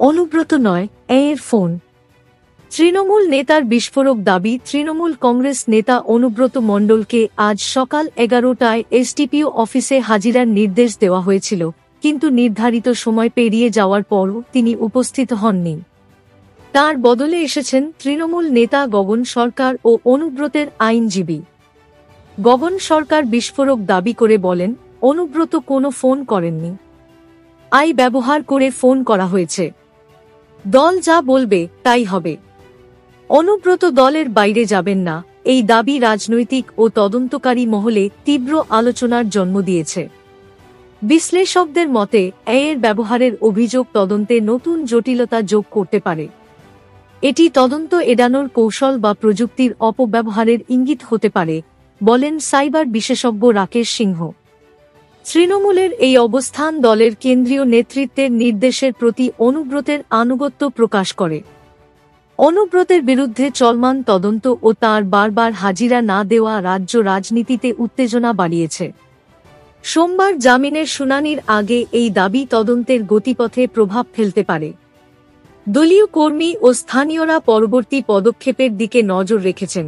অনুব্রত নয়, এর ফোন। তৃণমূল নেতার বিস্ফোরক দাবি। তৃণমূল কংগ্রেস নেতা অনুব্রত মণ্ডলকে আজ সকাল 11টায় এসডিপিও অফিসে হাজিরার নির্দেশ দেওয়া হয়েছিল, কিন্তু নির্ধারিত সময় পেরিয়ে যাওয়ার পরও তিনি উপস্থিত হননি। তার বদলে এসেছেন তৃণমূল নেতা গগন সরকার ও অনুব্রতের আইনজীবী। গগন সরকার বিস্ফোরক দাবি করে বলেন, অনুব্রত কোনো ফোন করেননি, আই ব্যবহার করে ফোন করা হয়েছে। দল যা বলবে তাই হবে। অনুব্রত দলের বাইরে যাবেন না, এই দাবি রাজনৈতিক ও তদন্তকারী মহলে তীব্র আলোচনার জন্ম দিয়েছে। বিশ্লেষকদের মতে, এর ব্যবহারের অভিযোগ তদন্তে নতুন জটিলতা যোগ করতে পারে। এটি তদন্ত এড়ানোর কৌশল বা প্রযুক্তির অপব্যবহারের ইঙ্গিত হতে পারে, বলেন সাইবার বিশেষজ্ঞ রাকেশ সিংহ। তৃণমূলের এই অবস্থান দলের কেন্দ্রীয় নেতৃত্বের নির্দেশের প্রতি অনুব্রতের আনুগত্য প্রকাশ করে। অনুব্রতের বিরুদ্ধে চলমান তদন্ত ও তাঁর বারবার হাজিরা না দেওয়া রাজ্য রাজনীতিতে উত্তেজনা বাড়িয়েছে। সোমবার জামিনের শুনানির আগে এই দাবি তদন্তের গতিপথে প্রভাব ফেলতে পারে। দলীয় কর্মী ও স্থানীয়রা পরবর্তী পদক্ষেপের দিকে নজর রেখেছেন।